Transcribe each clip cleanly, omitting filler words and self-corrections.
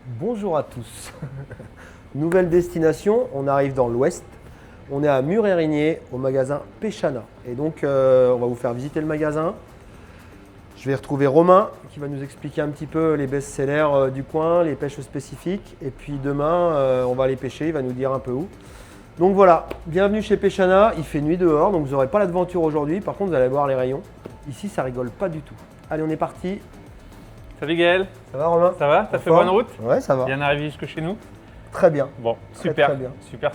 Bonjour à tous. Nouvelle destination, on arrive dans l'ouest. On est à Mur-Érigné au magasin Pechana. Et donc on va vous faire visiter le magasin. Je vais retrouver Romain qui va nous expliquer un petit peu les best-sellers du coin, les pêches spécifiques. Et puis demain, on va aller pêcher, il va nous dire un peu où. Donc voilà, bienvenue chez Pechana. Il fait nuit dehors, donc vous n'aurez pas l'aventure aujourd'hui. Par contre, vous allez voir les rayons. Ici, ça rigole pas du tout. Allez, on est parti. Salut Gaël, Ça va Romain? ça va? T'as En fait forme? bonne route? Ouais, ça va. Bien arrivé jusque chez nous? Très bien. Bon, Très, super, très bien. super.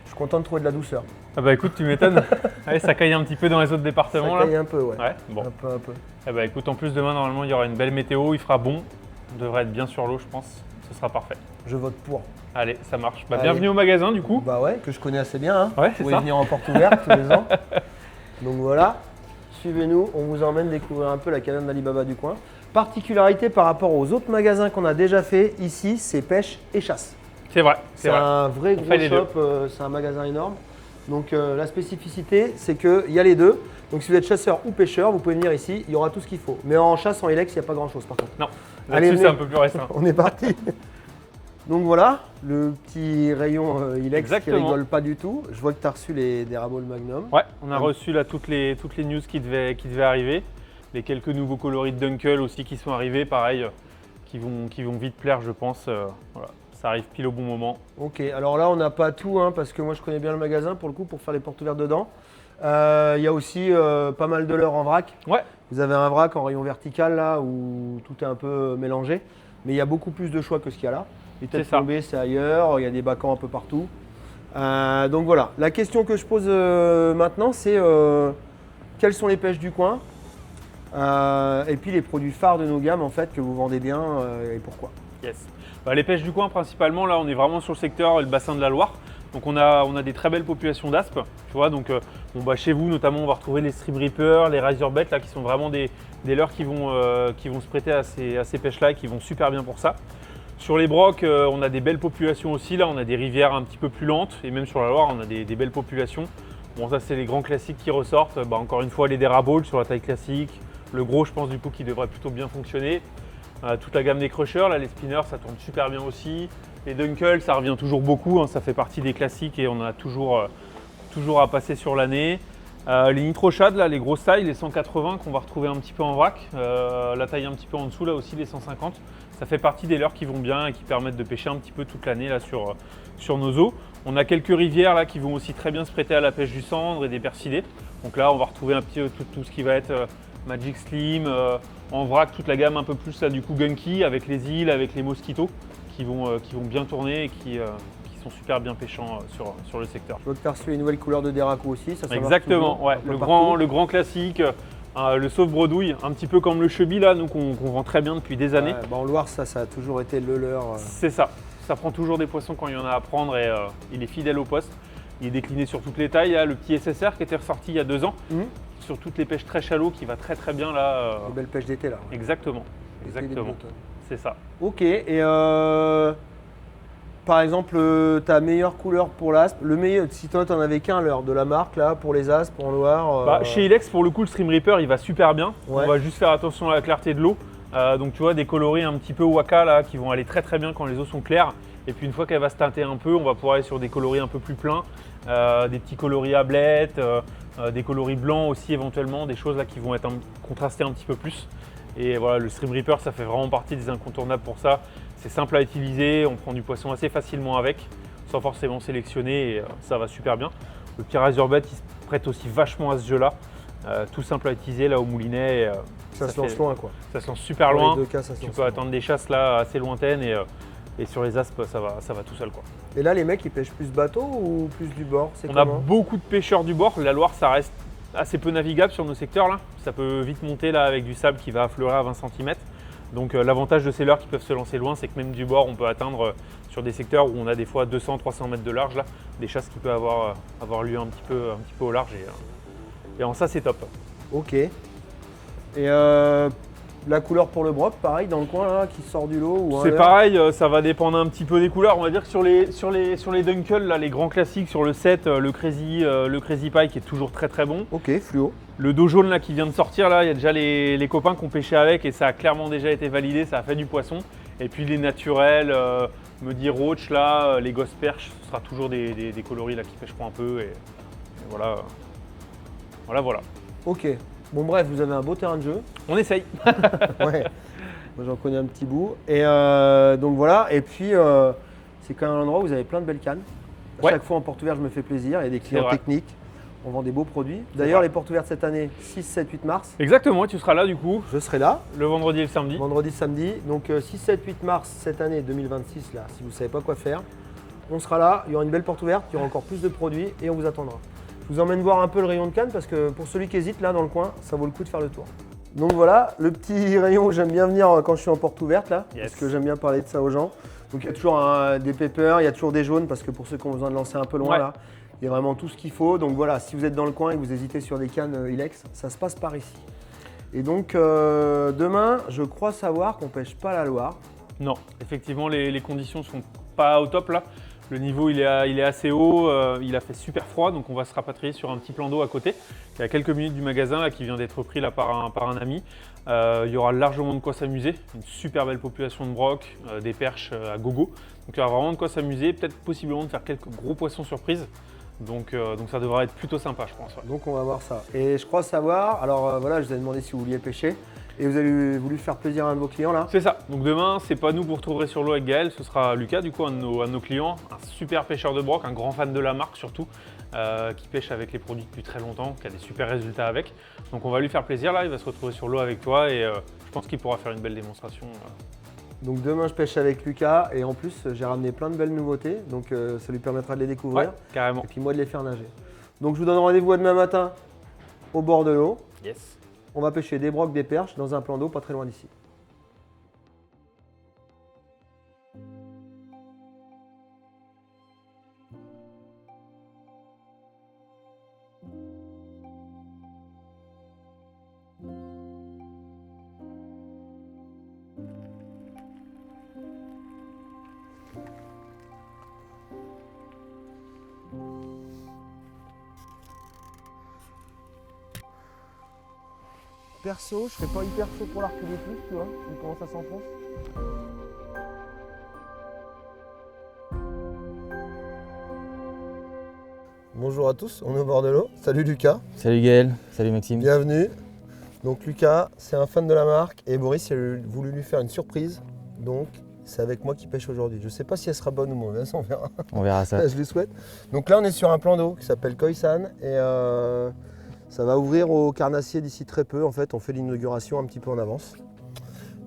Je suis content de trouver de la douceur. Ah bah écoute, tu m'étonnes. Ouais, ça caille un petit peu dans les autres départements Ça là. caille un peu, ouais. Ouais, bon. Un peu. Ah bah écoute, en plus demain normalement il y aura une belle météo, il fera bon. On devrait être bien sur l'eau je pense, ce sera parfait. Je vote pour. Allez, ça marche. Bah, Allez. bienvenue au magasin du coup. Bah ouais, que je connais assez bien. Hein. Ouais, Vous c'est pouvez ça. venir en porte ouverte tous les ans. Donc voilà, suivez-nous, on vous emmène découvrir un peu la cabane d'Alibaba du coin. Particularité par rapport aux autres magasins qu'on a déjà fait, ici c'est pêche et chasse. C'est vrai, C'est un vrai On gros fait les shop, c'est un magasin énorme. Donc la spécificité, c'est qu'il y a les deux. Donc si vous êtes chasseur ou pêcheur, vous pouvez venir ici, il y aura tout ce qu'il faut. Mais en chasse, en Ilex, il n'y a pas grand chose par contre. Non, Allez, là-dessus c'est venez. un peu plus récent. On est parti. Donc voilà, le petit rayon Ilex Exactement. qui rigole pas du tout. Je vois que tu as reçu des rabots Magnum. Ouais, on a reçu là toutes les news qui devaient arriver. Les quelques nouveaux coloris de Dunkel aussi qui sont arrivés, pareil, qui vont vite plaire je pense. Voilà, ça arrive pile au bon moment. Ok, alors là on n'a pas tout hein, parce que moi je connais bien le magasin pour le coup pour faire les portes ouvertes dedans. Il y a aussi pas mal de leurres en vrac. Ouais, Vous avez un vrac en rayon vertical là où tout est un peu mélangé. Mais il y a beaucoup plus de choix que ce qu'il y a là. Les têtes C'est ça. tombées c'est ailleurs, il y a des bacans un peu partout. Donc voilà, la question que je pose maintenant c'est quelles sont les pêches du coin et puis les produits phares de nos gammes en fait que vous vendez bien et pourquoi. yes. Bah, les pêches du coin principalement, là on est vraiment sur le secteur et le bassin de la Loire. Donc on a des très belles populations d'aspes, tu vois. Donc bon, bah, chez vous notamment on va retrouver les Stream Reaper, les Razorbaits là qui sont vraiment des leurres qui vont se prêter à ces pêches-là et qui vont super bien pour ça. Sur les brocs, on a des belles populations aussi. Là, on a des rivières un petit peu plus lentes et même sur la Loire, on a des belles populations. Bon, ça, c'est les grands classiques qui ressortent. Bah, encore une fois, les Deraballs sur la taille classique. Le gros, je pense, du coup, qui devrait plutôt bien fonctionner. Toute la gamme des crushers, là, les spinners, ça tourne super bien aussi. Les Dunkel, ça revient toujours beaucoup. Hein, ça fait partie des classiques et on a toujours à passer sur l'année. Les nitrochades, là, les grosses tailles, les 180 qu'on va retrouver un petit peu en vrac. La taille un petit peu en dessous, là aussi, les 150. Ça fait partie des leurres qui vont bien et qui permettent de pêcher un petit peu toute l'année là sur nos eaux. On a quelques rivières là qui vont aussi très bien se prêter à la pêche du cendre et des persidés. Donc là, on va retrouver un petit tout ce qui va être Magic Slim, en vrac, toute la gamme un peu plus là du coup Gunky avec les îles, avec les mosquitos qui vont bien tourner et qui sont super bien pêchants sur le secteur. Je vois que tu as reçu une nouvelle couleur de Deraco aussi. Ça marche Exactement, toujours, ouais, un peu le partout. grand classique, le sauve-bredouille, un petit peu comme le chebis là, nous qu'on vend très bien depuis des années. Ouais, bah en Loire, ça a toujours été le leur. C'est ça. Ça prend toujours des poissons quand il y en a à prendre et il est fidèle au poste. Il est décliné sur toutes les tailles. Il y a le petit SSR qui était ressorti il y a 2 ans, sur toutes les pêches très shallow qui va très très bien là. Des belles pêches d'été là. Exactement. L'été, début d'automne. C'est ça. Ok, et par exemple, ta meilleure couleur pour l'aspe, le meilleur, si toi t'en avais qu'un leurre de la marque là pour les aspes en Loire. Bah, chez Ilex, pour le coup, le Stream Reaper il va super bien. Ouais. On va juste faire attention à la clarté de l'eau. Donc tu vois, des coloris un petit peu waka là qui vont aller très très bien quand les eaux sont claires. Et puis une fois qu'elle va se teinter un peu, on va pouvoir aller sur des coloris un peu plus pleins, des petits coloris à blettes, des coloris blancs aussi éventuellement, des choses là qui vont être contrastées un petit peu plus. Et voilà, le Stream Reaper ça fait vraiment partie des incontournables pour ça. C'est simple à utiliser, on prend du poisson assez facilement avec, sans forcément sélectionner et ça va super bien. Le petit Razorbaits il se prête aussi vachement à ce jeu là, tout simple à utiliser là au moulinet. ça se lance loin quoi. Ça se lance super Dans loin. les deux cas, ça se Tu lance peux loin. attendre des chasses là assez lointaines et sur les aspes ça va tout seul quoi. Et là, les mecs, ils pêchent plus bateau ou plus du bord? C'est On a comment? beaucoup de pêcheurs du bord. La Loire ça reste assez peu navigable sur nos secteurs là. Ça peut vite monter là avec du sable qui va affleurer à 20 cm. Donc l'avantage de ces leurres qui peuvent se lancer loin, c'est que même du bord, on peut atteindre sur des secteurs où on a des fois 200-300 mètres de large là, des chasses qui peuvent avoir lieu un petit peu au large et en ça c'est top. Ok. Et la couleur pour le broc, pareil, dans le coin là, qui sort du lot ou un C'est leurre? pareil, ça va dépendre un petit peu des couleurs. On va dire que sur les Dunkel, là, les grands classiques, sur le 7, le Crazy Pie qui est toujours très très bon. Ok, fluo. Le dos jaune là, qui vient de sortir, là, il y a déjà les copains qui ont pêché avec et ça a clairement déjà été validé, ça a fait du poisson. Et puis les naturels, me dit roach là, les gosses perches, ce sera toujours des coloris là qui pêcheront un peu et voilà. Voilà. Ok. Bon bref, vous avez un beau terrain de jeu. On essaye. Ouais. Moi j'en connais un petit bout. Et donc voilà. Et puis c'est quand même un endroit où vous avez plein de belles cannes. Ouais. Chaque fois en porte ouverte, je me fais plaisir. Il y a des clients vrai. techniques. On vend des beaux produits. D'ailleurs, vrai. les portes ouvertes cette année, 6, 7, 8 mars. Exactement, tu seras là du coup, Je serai là, le vendredi et le samedi. vendredi, samedi. Donc 6, 7, 8 mars cette année 2026, là, si vous ne savez pas quoi faire, on sera là. Il y aura une belle porte ouverte, il y aura encore plus de produits et on vous attendra. Je vous emmène voir un peu le rayon de cannes parce que pour celui qui hésite là dans le coin, ça vaut le coup de faire le tour. Donc voilà, le petit rayon où j'aime bien venir quand je suis en porte ouverte là, Yes. parce que j'aime bien parler de ça aux gens. Donc il y a toujours des papers, il y a toujours des jaunes parce que pour ceux qui ont besoin de lancer un peu loin Ouais. là, il y a vraiment tout ce qu'il faut. Donc voilà, si vous êtes dans le coin et que vous hésitez sur des cannes Ilex, ça se passe par ici. Et donc demain, je crois savoir qu'on pêche pas la Loire. Non, effectivement, les conditions sont pas au top là. Le niveau il est assez haut, il a fait super froid, donc on va se rapatrier sur un petit plan d'eau à côté, qui est à quelques minutes du magasin là, qui vient d'être pris là par un ami. Il y aura largement de quoi s'amuser, une super belle population de brocs, des perches à gogo. Donc il y aura vraiment de quoi s'amuser, peut-être possiblement de faire quelques gros poissons surprises. Donc ça devrait être plutôt sympa, je pense. Ouais. Donc on va voir ça. Et je crois savoir, alors voilà, je vous ai demandé si vous vouliez pêcher. Et vous avez voulu faire plaisir à un de vos clients là. C'est ça. Donc demain, c'est pas nous pour retrouver sur l'eau avec Gaël, ce sera Lucas, du coup, un de nos clients, un super pêcheur de broc, un grand fan de la marque surtout, qui pêche avec les produits depuis très longtemps, qui a des super résultats avec. Donc on va lui faire plaisir là, il va se retrouver sur l'eau avec toi et je pense qu'il pourra faire une belle démonstration. Donc demain je pêche avec Lucas et en plus j'ai ramené plein de belles nouveautés. Donc ça lui permettra de les découvrir. Ouais, carrément. Et puis moi de les faire nager. Donc je vous donne rendez-vous à demain matin au bord de l'eau. Yes. On va pêcher des brocs, des perches dans un plan d'eau pas très loin d'ici. Perso, je serais pas hyper chaud pour la reculer plus, tu vois, comment ça s'enfonce. Bonjour à tous, on est au bord de l'eau. Salut Lucas. Salut Gaël, salut Maxime. Bienvenue. Donc Lucas, c'est un fan de la marque et Boris il a voulu lui faire une surprise. Donc c'est avec moi qui pêche aujourd'hui. Je ne sais pas si elle sera bonne ou mauvaise, on verra. On verra ça. Je lui souhaite. Donc là on est sur un plan d'eau qui s'appelle Khoisan et ça va ouvrir au carnassier d'ici très peu. En fait, on fait l'inauguration un petit peu en avance.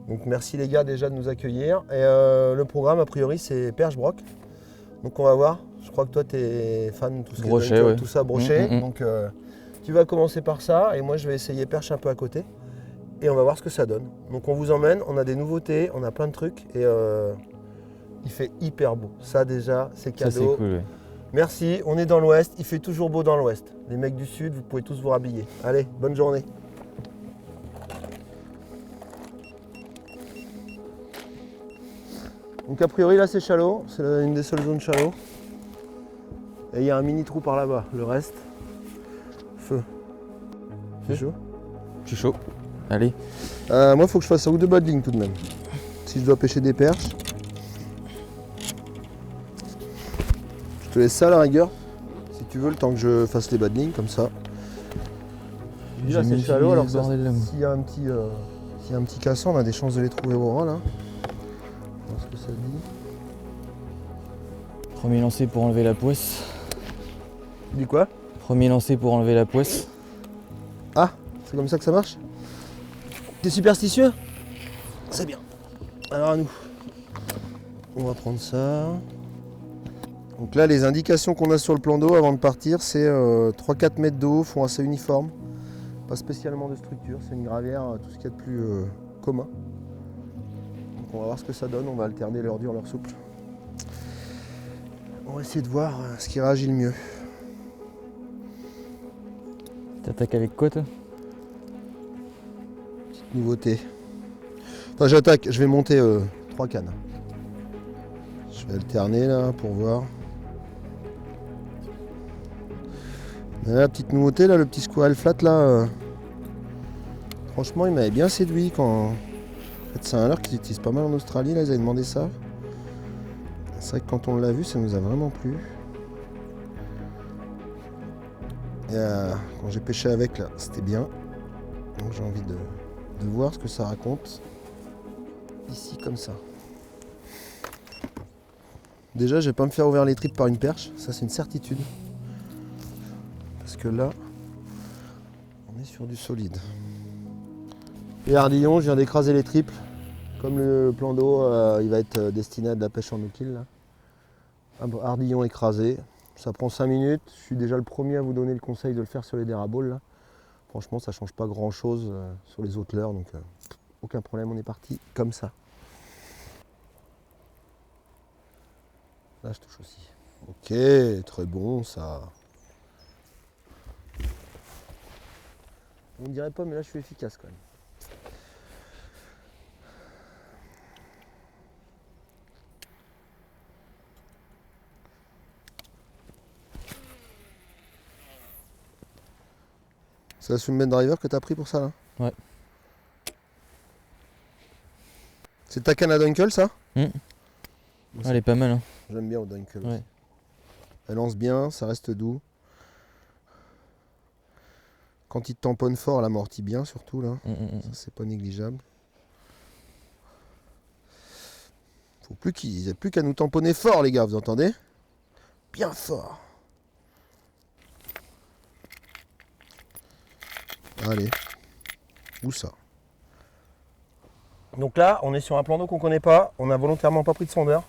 Donc merci les gars déjà de nous accueillir. Et le programme a priori c'est perche broc. Donc on va voir. Je crois que toi tu es fan de tout ce Brochet, qui est ouais. tout ça brochet. Mm. Donc tu vas commencer par ça et moi je vais essayer perche un peu à côté. Et on va voir ce que ça donne. Donc on vous emmène, on a des nouveautés, on a plein de trucs et il fait hyper beau. Ça déjà c'est Ça cadeau. c'est cool. Ouais. Merci, on est dans l'ouest, il fait toujours beau dans l'ouest. Les mecs du sud, vous pouvez tous vous rhabiller. Allez, bonne journée. Donc a priori là c'est Chalot, c'est une des seules zones Chalot. Et il y a un mini trou par là-bas, le reste, feu. C'est chaud. Je suis chaud. Allez. Moi il faut que je fasse un ou deux bad lignes tout de même. Si je dois pêcher des perches. Je te laisse ça à la rigueur. Si tu veux, le temps que je fasse les bad lignes comme ça. Là c'est Chalot, alors ça, s'il y a un petit cassant, on a des chances de les trouver au rang là. On va voir ce que ça dit. Premier lancé pour enlever la poisse. Tu dis quoi? Premier lancé pour enlever la poisse. Ah, c'est comme ça que ça marche? T'es superstitieux? C'est bien. Alors à nous. On va prendre ça. Donc là, les indications qu'on a sur le plan d'eau avant de partir, c'est 3-4 mètres d'eau, fond assez uniforme. Pas spécialement de structure, c'est une gravière, tout ce qu'il y a de plus commun. Donc on va voir ce que ça donne, on va alterner leur dur, leur souple. On va essayer de voir ce qui réagit le mieux. T'attaques avec quoi toi? Petite nouveauté. Enfin j'attaque, je vais monter 3 cannes. Je vais alterner là pour voir. Mais là, la petite nouveauté, là, le petit squirrel flat là. Franchement il m'avait bien séduit quand En fait, c'est un leurre qu'ils utilisent pas mal en Australie, là, ils avaient demandé ça. C'est vrai que quand on l'a vu, ça nous a vraiment plu. Et quand j'ai pêché avec, là, c'était bien. Donc j'ai envie de voir ce que ça raconte. Ici, comme ça. Déjà, je vais pas me faire ouvrir les tripes par une perche, ça c'est une certitude. Parce que là, on est sur du solide. Et Ardillon, je viens d'écraser les triples. Comme le plan d'eau, il va être destiné à de la pêche en no-kill. Ardillon écrasé, ça prend 5 minutes. Je suis déjà le premier à vous donner le conseil de le faire sur les déraboles là. Franchement, ça change pas grand chose sur les autres leurres, donc aucun problème, on est parti comme ça. Là, je touche aussi. Ok, très bon ça. On ne dirait pas, mais là, je suis efficace quand même. C'est la Swimman Driver que tu as pris pour ça là? Ouais. C'est ta canne à Dunkel ça? Elle est pas mal. Hein. J'aime bien au Dunkel. Ouais. Elle lance bien, ça reste doux. Quand il te tamponne fort, elle amortit bien surtout là. Ça c'est pas négligeable. Faut plus qu'il n'y ait plus qu'à nous tamponner fort les gars, vous entendez? Bien fort. Allez. Où ça? Donc là, on est sur un plan d'eau qu'on connaît pas. On n'a volontairement pas pris de sondeur.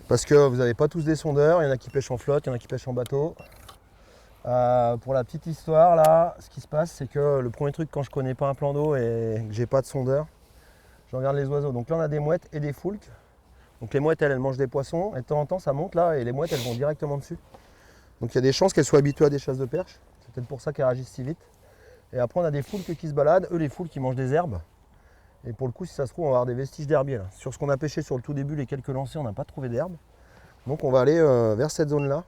Parce que vous n'avez pas tous des sondeurs. Il y en a qui pêchent en flotte, il y en a qui pêchent en bateau. Pour la petite histoire, là, ce qui se passe, c'est que le premier truc quand je connais pas un plan d'eau et que j'ai pas de sondeur, je regarde les oiseaux. Donc là, on a des mouettes et des foulques. Donc les mouettes, elles mangent des poissons. Et de temps en temps, ça monte là et les mouettes, elles vont directement dessus. Donc il y a des chances qu'elles soient habituées à des chasses de perche. C'est peut-être pour ça qu'elles réagissent si vite. Et après, on a des foulques qui se baladent. Eux, les foulques, ils mangent des herbes. Et pour le coup, si ça se trouve, on va avoir des vestiges d'herbier là. Sur ce qu'on a pêché sur le tout début, les quelques lancers, on n'a pas trouvé d'herbe. Donc on va aller vers cette zone-là.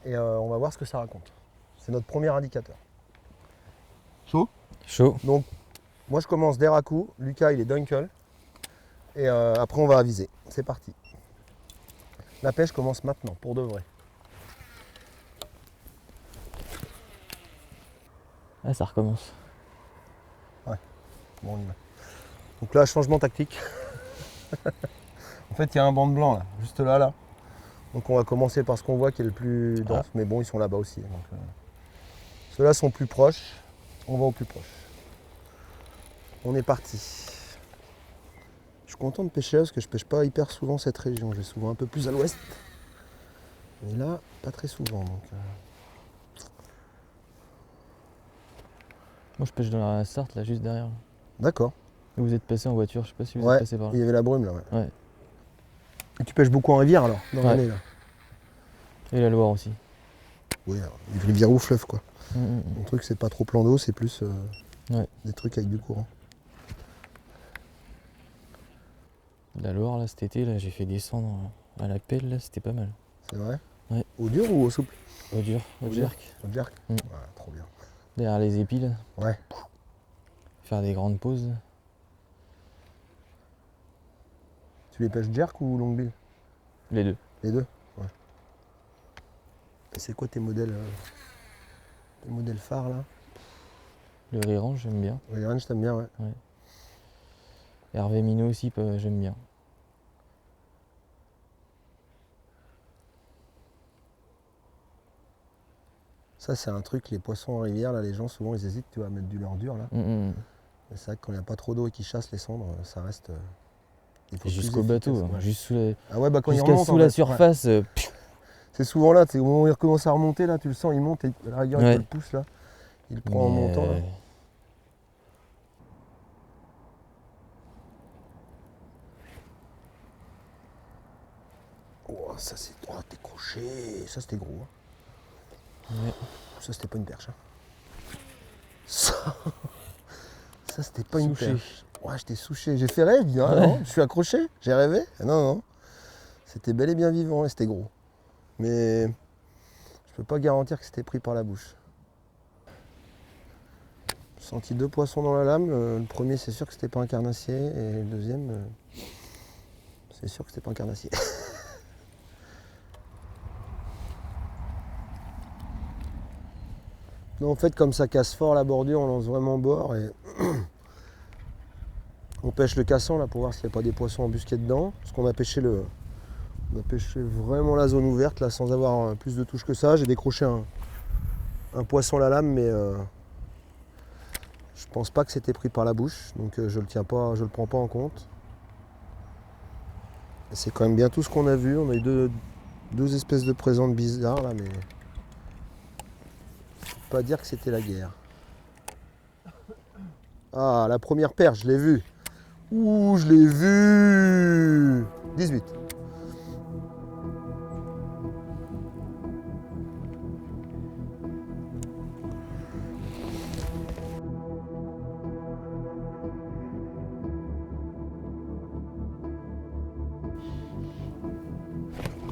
Et on va voir ce que ça raconte. C'est notre premier indicateur. Chaud? Chaud. Donc, moi je commence d'Eraku. Lucas, il est Dunkel. Et après, on va aviser. C'est parti. La pêche commence maintenant, pour de vrai. Ah, ça recommence. Bon, on y va. Donc là, changement tactique. En fait, il y a un banc de blanc là, juste là, là. Donc on va commencer par ce qu'on voit qui est le plus dense. Mais bon, ils sont là-bas aussi. Donc, ceux-là sont plus proches. On va au plus proche. On est parti. Je suis content de pêcher là parce que je pêche pas hyper souvent cette région. Je vais souvent un peu plus à l'ouest. Mais là, pas très souvent. Donc, Moi, je pêche dans la Sarthe, là, juste derrière. d'accord. Vous êtes passé en voiture, je sais pas si vous Ouais, êtes passé par il là. y avait la brume là. Ouais. Ouais. Et tu pêches beaucoup en rivière alors, dans Ouais. l'année là? Et la Loire aussi. Oui, rivière ou fleuve quoi. Le truc, c'est pas trop plan d'eau, c'est plus Ouais. des trucs avec du courant. La Loire, là, cet été, là, j'ai fait descendre à la pelle, là, c'était pas mal. C'est vrai? Ouais. Au dur ou au souple? Au dur, au Au dur. jerk. Au jerk? Mm. Ouais, trop bien. Derrière les épis, là. Ouais. Faire des grandes pauses. Tu les pêches jerk ou long bill? Les deux. Les deux? Ouais. Et c'est quoi tes modèles phares là? Le rirange, j'aime bien. Le range, t'aimes bien, ouais. Hervé Minot aussi, j'aime bien. Ça, c'est un truc, les poissons en rivière, là, les gens souvent ils hésitent, tu vois, à mettre du leurre dur là. Mais c'est vrai que quand il n'y a pas trop d'eau et qu'ils chassent les cendres, ça reste. Il faut Jusqu'au plus bateau, efficace, hein, ouais. juste sous la, Ah ouais, bah quand il jusqu'à remonte, sous en la fait, ouais. surface. C'est souvent là, au moment où il recommence à remonter, là, tu le sens, il monte et à la rigueur, il Ouais. te le pousse là. Il le prend en montant là. Oh, ça c'est. Oh, t'es croché. Ça c'était gros. Hein. Ouais. Ça c'était pas une perche. Hein. Ça c'était pas une Souché. perche. Ouais, j'étais souché. J'ai fait rêve, je dis, ah non, je suis accroché. J'ai rêvé. Ah, non, non. C'était bel et bien vivant et c'était gros. Mais je peux pas garantir que c'était pris par la bouche. senti 2 poissons dans la lame. Le premier, c'est sûr que c'était pas un carnassier. Et le deuxième, c'est sûr que c'était pas un carnassier. Non, en fait, comme ça casse fort la bordure, on lance vraiment au bord et on pêche le cassant là pour voir s'il n'y a pas des poissons embusqués dedans. Parce qu'on a pêché vraiment la zone ouverte là sans avoir plus de touches que ça. J'ai décroché un poisson à la lame, mais je pense pas que c'était pris par la bouche, donc je le prends pas en compte. C'est quand même bien tout ce qu'on a vu. On a eu deux espèces de présentes bizarres là, mais pas dire que c'était la guerre. Ah, la première perche, je l'ai vue. Ouh, je l'ai vue. 18.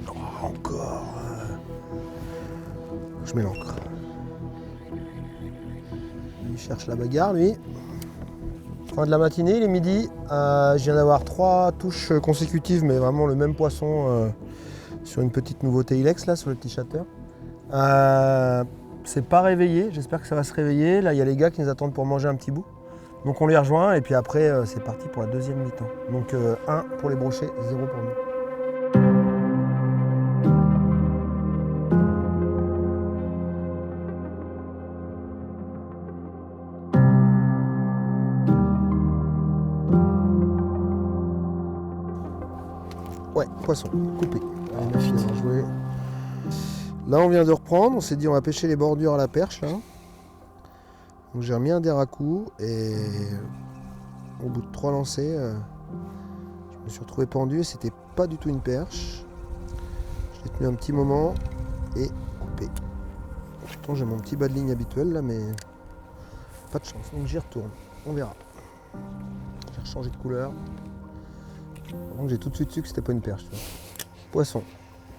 Oh, encore. Je mets l'encre. Il cherche la bagarre, lui. Fin de la matinée, il est midi. Je viens d'avoir 3 touches consécutives, mais vraiment le même poisson sur une petite nouveauté Ilex, là, sur le petit chatter. C'est pas réveillé, j'espère que ça va se réveiller. Là, il y a les gars qui nous attendent pour manger un petit bout. Donc on les rejoint et puis après, c'est parti pour la deuxième mi-temps. Donc 1 pour les brochets, 0 pour nous. Ouais, poisson, coupé. Allez, merci d'avoir joué. Là, on vient de reprendre. On s'est dit, on va pêcher les bordures à la perche. Là. Donc, j'ai remis un déracou et au bout de 3 lancers, je me suis retrouvé pendu et c'était pas du tout une perche. Je l'ai tenu un petit moment et coupé. Pourtant, j'ai mon petit bas de ligne habituel là, mais pas de chance. Donc, j'y retourne. On verra. J'ai rechangé de couleur. Donc j'ai tout de suite su que c'était pas une perche. Tu vois. Poisson,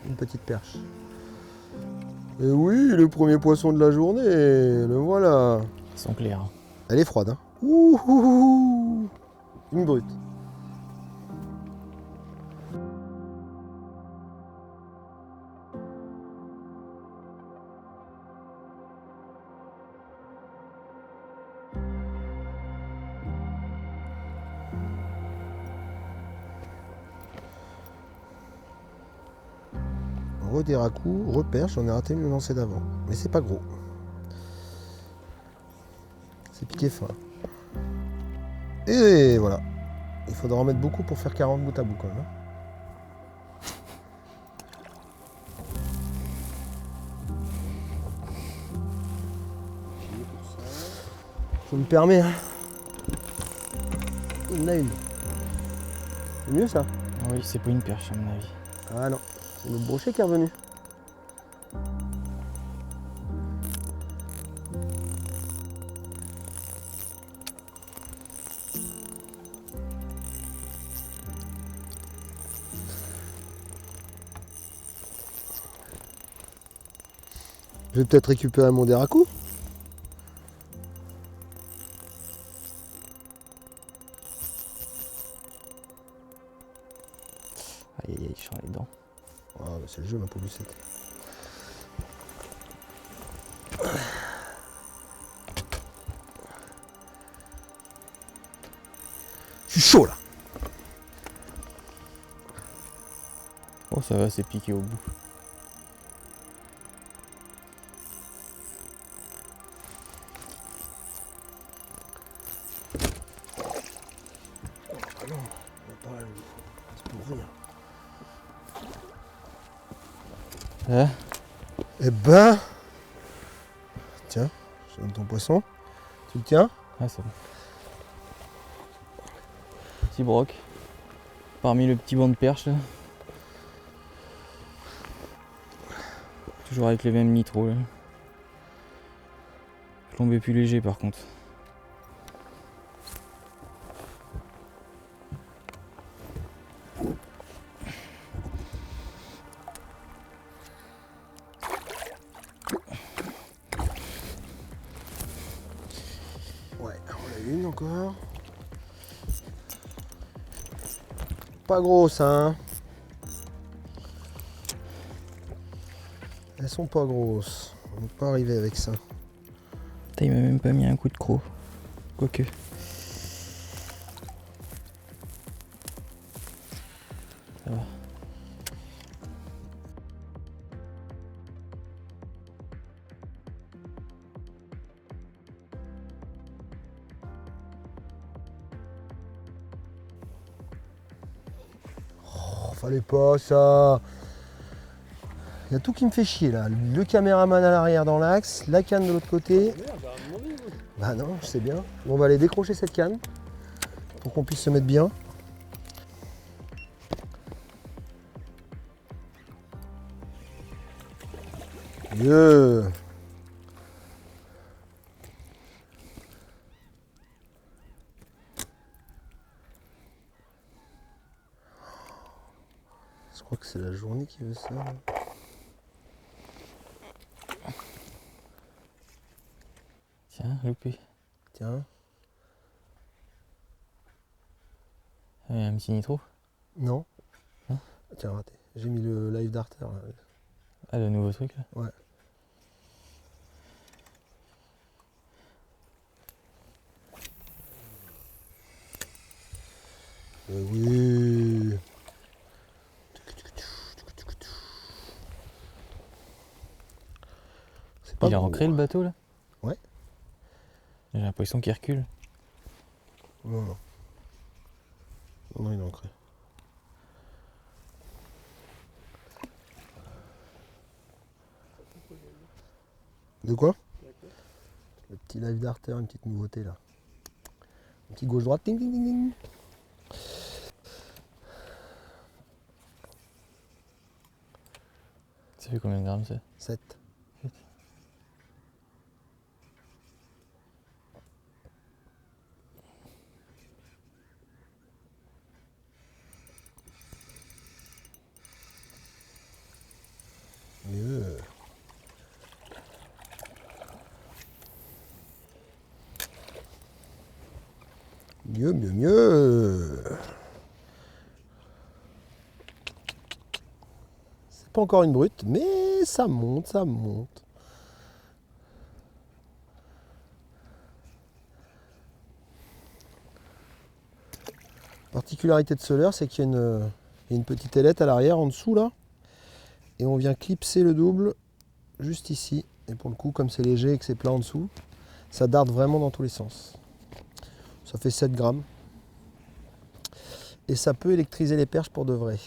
une petite perche. Et oui, le premier poisson de la journée, le voilà. Ils sont clairs. Elle est froide, hein. Ouh, ouh, ouh. Une brute. Redéracou, reperche, j'en ai raté le lancer d'avant. Mais c'est pas gros. C'est piqué fin. Et voilà. Il faudra en mettre beaucoup pour faire 40 bout à bout quand même. Hein. Je me permets. Hein. Il y en a une. C'est mieux ça? Oui, c'est pas une perche à mon avis. Ah non. C'est notre brochet qui est revenu. Je vais peut-être récupérer mon déracou. Aïe aïe aïe, je suis les dents. Ah, bah c'est le jeu, ma pauvre Lucette. Je suis chaud là. Oh, ça va, c'est piqué au bout. Ah non, on va pas c'est pour rien. Hein? Eh ben. Tiens, je donne ton poisson. Tu le tiens? Ah, c'est bon. Petit broc. Parmi le petit banc de perche là. Toujours avec les mêmes nitros là. Plombé plus léger par contre. Ouais. encore. Pas grosses, hein. Elles sont pas grosses. On ne peut pas arriver avec ça. Putain, il m'a même pas mis un coup de croc. Quoique. Ça va. Oh, fallait pas ça. Il y a tout qui me fait chier là. Le caméraman à l'arrière dans l'axe, la canne de l'autre côté. Bah non, je sais bien. Bon, on va aller décrocher cette canne pour qu'on puisse se mettre bien. Mieux. Je crois que c'est la journée qui veut ça. Tiens, loupé. Tiens. Un petit nitro. Non. Non. Tiens, raté. J'ai mis le live darter. Là. Ah, le nouveau truc là. Ouais. Oui. C'est pas Il a gros. ancré le bateau là. Ouais. J'ai l'impression qu'il recule. Non, non. Non, non, il est ancré. De quoi? Le petit live darter, une petite nouveauté là. Un petit gauche-droite, ding ding ding ding. Ça fait combien de grammes ça? 7. Mieux. Mieux, mieux, mieux. C'est pas encore une brute, mais ça monte, ça monte. Particularité de ce leurre, c'est qu'il y a une petite ailette à l'arrière, en dessous là. Et on vient clipser le double juste ici. Et pour le coup, comme c'est léger et que c'est plat en dessous, ça darde vraiment dans tous les sens. Ça fait 7 grammes. Et ça peut électriser les perches pour de vrai.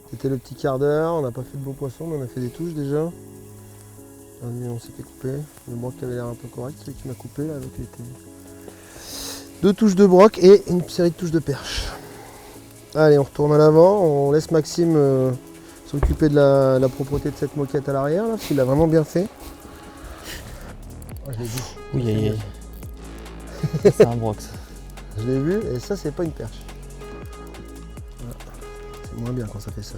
C'était le petit quart d'heure, on n'a pas fait de beaux poissons, mais on a fait des touches déjà. On s'est fait couper. Le broc qui avait l'air un peu correct, celui qui m'a coupé là, avec les 2 touches de broc et une série de touches de perche. Allez, on retourne à l'avant, on laisse Maxime s'occuper de la propreté de cette moquette à l'arrière, là, parce qu'il l'a vraiment bien fait. Oh, je l'ai vu. Oui, aïe aïe. C'est un broc ça. Je l'ai vu, et ça, c'est pas une perche. C'est moins bien quand ça fait ça.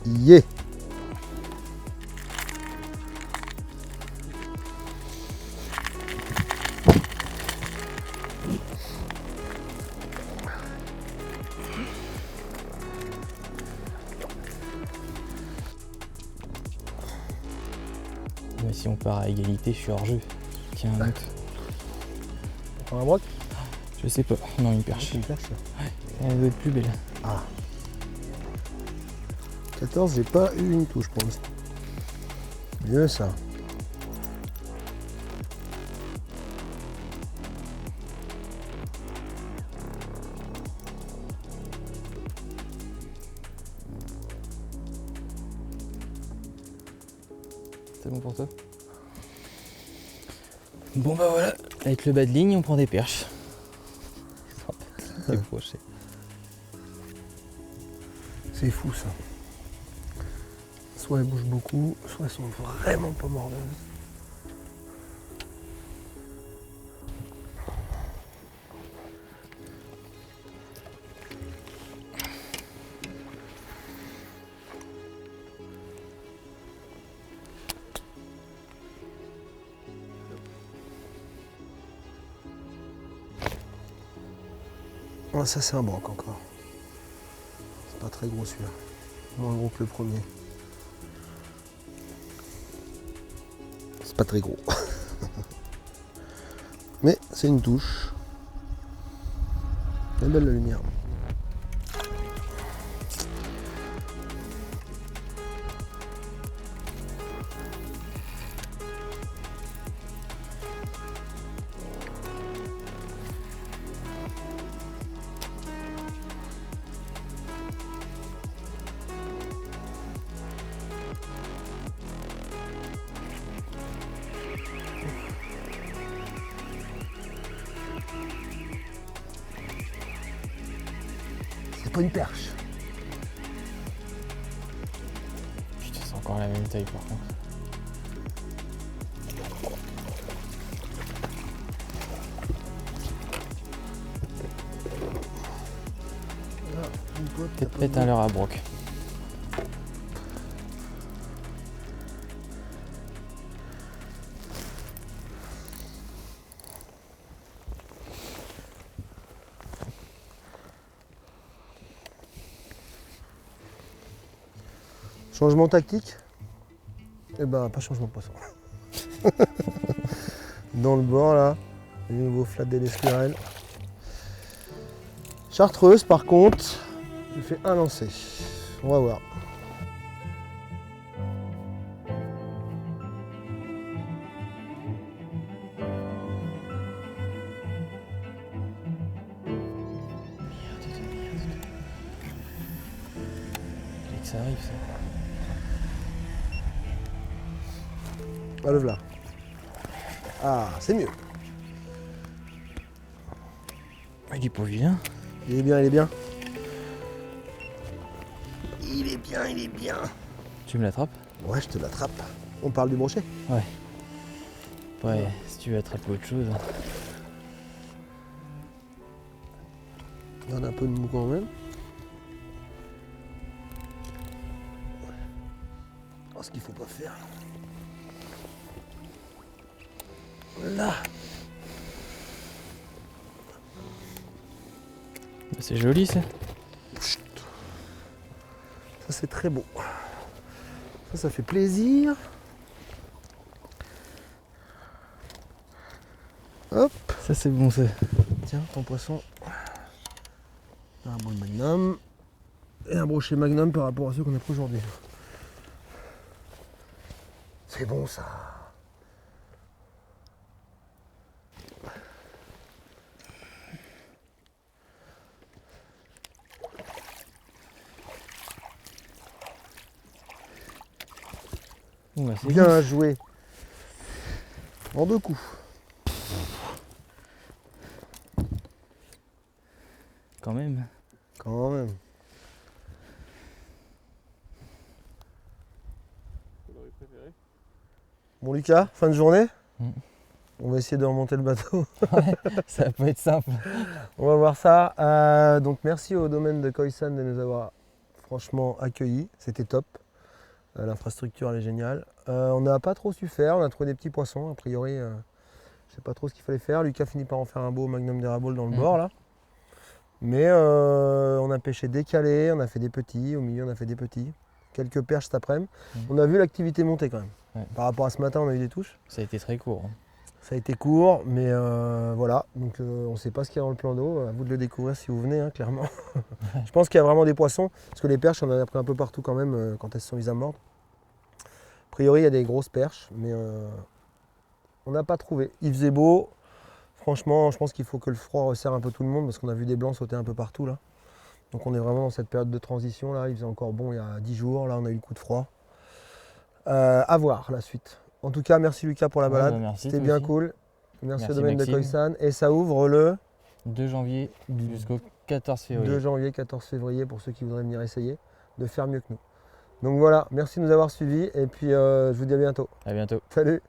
Yeah. Mais si on part à égalité, je suis hors jeu. Tiens, un autre. On prend un broc? Je sais pas. Non, une perche. C'est une perche, ça. Elle doit être plus belle. Ah. 14, j'ai pas eu une touche pour l'instant. Mieux ça. C'était bon pour toi? Bon bah voilà, avec le bas de ligne, on prend des perches. Décroché. C'est fou ça. Soit elles bougent beaucoup, soit elles sont vraiment pas mordeuses. Ah, ça c'est un broc encore. C'est pas très gros celui-là. Moins gros que le premier. C'est pas très gros. Mais c'est une touche. Elle est belle la lumière. C'est pas une perche. Putain, c'est encore la même taille par contre. Peut-être à l'heure à broc. Changement tactique? Eh ben, pas changement de poisson. Dans le bord là, les nouveaux flats des l'esquirelle. Chartreuse par contre, je fais un lancer. On va voir. Fallait que ça arrive ça. Ah, le voilà. Ah, c'est mieux. Il est pas vilain. Il est bien, il est bien. Il est bien, il est bien. Tu me l'attrapes? Ouais, je te l'attrape. On parle du brochet. Ouais, si tu veux attraper autre chose. Il y en a un peu de mou quand même. Oh, ce qu'il faut pas faire. Là. C'est joli ça. Ça c'est très beau. Ça fait plaisir. Hop. Ça c'est bon ça. Tiens, ton poisson. Un bol magnum. Et un brochet magnum par rapport à ceux qu'on a pris aujourd'hui. C'est bon ça. Bon, bah, c'est Bien bon. joué. En 2 coups. Quand même. Quand même. Bon Lucas, fin de journée. On va essayer de remonter le bateau. Ça va pas être simple. On va voir ça. Donc merci au domaine de Khoisan de nous avoir franchement accueillis. C'était top. L'infrastructure elle est géniale. On n'a pas trop su faire. On a trouvé des petits poissons. A priori, je sais pas trop ce qu'il fallait faire. Lucas finit par en faire un beau magnum d'érable dans le bord là. Mais on a pêché décalé. On a fait des petits. Au milieu on a fait des petits. Quelques perches cet après-midi. On a vu l'activité monter quand même. Ouais. Par rapport à ce matin, on a eu des touches. Ça a été très court. Ça a été court, mais voilà. Donc on ne sait pas ce qu'il y a dans le plan d'eau. À vous de le découvrir si vous venez, hein, clairement. Je pense qu'il y a vraiment des poissons. Parce que les perches, on en a pris un peu partout quand même quand elles sont mises à mordre. A priori, il y a des grosses perches, mais on n'a pas trouvé. Il faisait beau. Franchement, je pense qu'il faut que le froid resserre un peu tout le monde parce qu'on a vu des blancs sauter un peu partout là. Donc on est vraiment dans cette période de transition là. Il faisait encore bon il y a 10 jours. Là, on a eu le coup de froid. À voir la suite. En tout cas, merci Lucas pour la Ouais, balade. bah, merci, C'était toi bien aussi. cool. Merci au Merci, domaine de Maxime. Khoisan. Et ça ouvre le 2 janvier jusqu'au 14 février. 2 janvier, 14 février pour ceux qui voudraient venir essayer de faire mieux que nous. Donc voilà, merci de nous avoir suivis et puis je vous dis à bientôt. À bientôt. Salut!